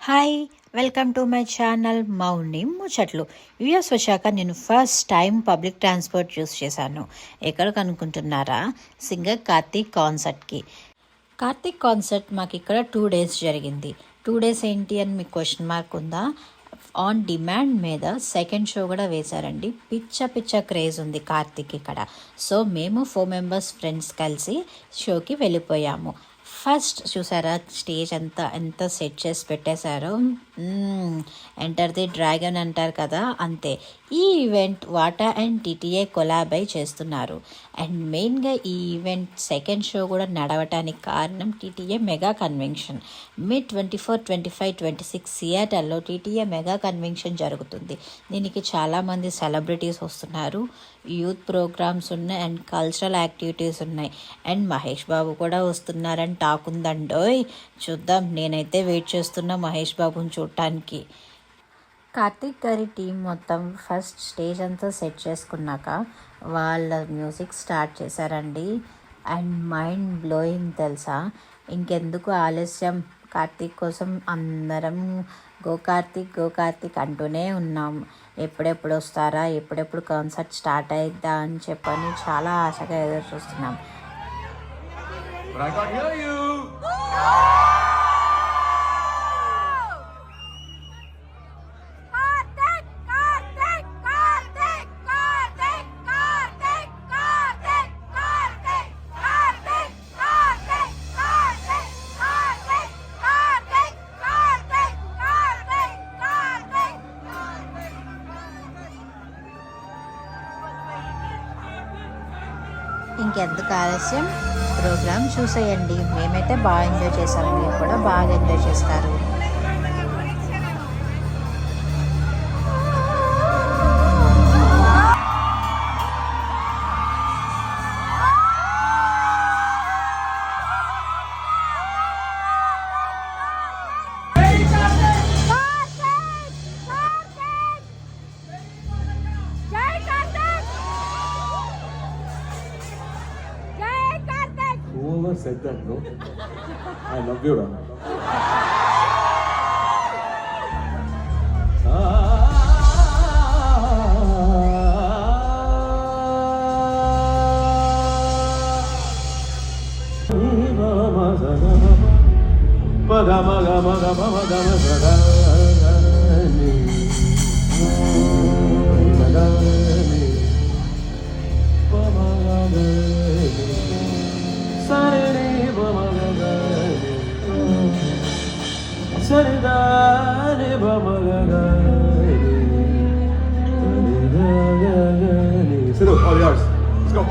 Hi, welcome to my channel Mouni ముచ్చట్లు. US వచ్చాక నేను first time public transport use చేశాను. ఎక్కడికి అనుకుంటున్నారా? సింగర్ కార్తీక్ కాన్సర్ట్కి. కార్తీక్ కాన్సర్ట్ మాకు ఇక్కడ 2 days జరిగింది. 2 days ఏంటి అని మీకు క్వశ్చన్ మార్క్ ఉందా? ఆన్ డిమాండ్ మీద సెకండ్ షో కూడా వేశారండి. పిచ్చ క్రేజ్ ఉంది కార్తీక్ ఇక్కడ. సో మేము 4 members ఫ్రెండ్స్ కలిసి షోకి వెళ్ళిపోయాము. ఫస్ట్ చూసారా స్టేజ్ అంతా ఎంత సెట్ చేసి పెట్టేశారో. ఎంటర్ ది డ్రాగన్ అంటారు కదా, అంతే. ఈ ఈవెంట్ వాటా అండ్ టీటీఏ కొలాబ్ అయి చేస్తున్నారు. అండ్ మెయిన్గా ఈ ఈవెంట్ సెకండ్ షో కూడా నడవటానికి కారణం టీటీఏ మెగా కన్వెన్షన్. మే 24, 25, 26 సియాటల్లో టీటీఏ మెగా కన్వెన్షన్ జరుగుతుంది. దీనికి చాలామంది సెలబ్రిటీస్ వస్తున్నారు. యూత్ ప్రోగ్రామ్స్ ఉన్నాయి అండ్ కల్చరల్ యాక్టివిటీస్ ఉన్నాయి. అండ్ మహేష్ బాబు కూడా వస్తున్నారని టాక్ ఉందండోయ్. చూద్దాం, నేనైతే వెయిట్ చేస్తున్నా మహేష్ బాబుని చూడటానికి. కార్తీక్ గారి టీం మొత్తం ఫస్ట్ స్టేజ్ అంతా సెట్ చేసుకున్నాక వాళ్ళ మ్యూజిక్ స్టార్ట్ చేశారండి. అండ్ మైండ్ బ్లోయింగ్ తెలుసా. ఇంకెందుకు ఆలస్యం, కార్తీక్ కోసం అందరం గో కార్తీక్ అంటూనే ఉన్నాం. ఎప్పుడెప్పుడు వస్తారా, ఎప్పుడెప్పుడు కాన్సర్ట్ స్టార్ట్ అయిద్దా అని చెప్పని చాలా ఆశగా ఎదురు చూస్తున్నాం. ఇంకెందుకు ఆలస్యం, ప్రోగ్రామ్ చూసేయండి. మేమైతే బాగా ఎంజాయ్ చేసాము, మీరు కూడా బాగా ఎంజాయ్ చేస్తారు. Whoever said that, no? I love you, Rana. Sidhu, all yours. Let's go.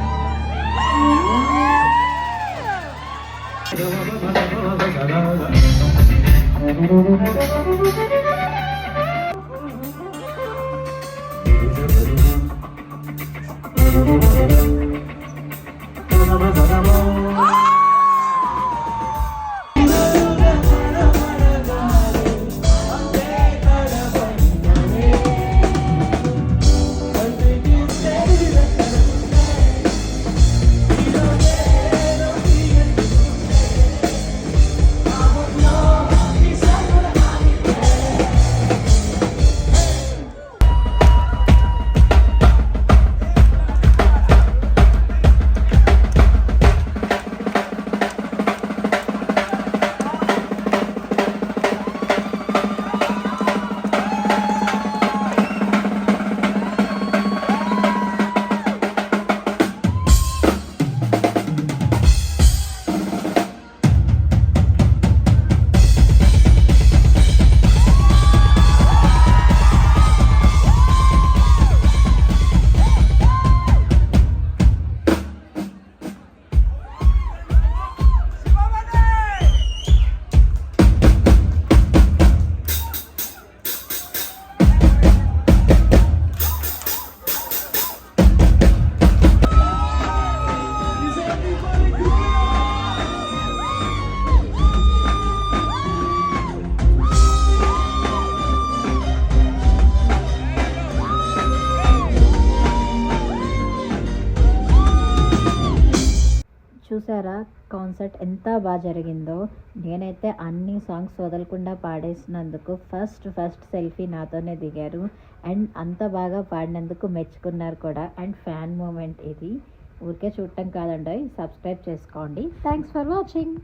చూసారా కాన్సర్ట్ ఎంత బాగా జరిగిందో. నేనైతే అన్ని సాంగ్స్ వదలకుండా పాడేసినందుకు ఫస్ట్ సెల్ఫీ నాతోనే దిగారు. అండ్ అంత బాగా పాడినందుకు మెచ్చుకున్నారు కూడా. అండ్ ఫ్యాన్ మూమెంట్ ఇది. ఊరికే చూడటం కాదండి, సబ్స్క్రైబ్ చేసుకోండి. Thanks for watching.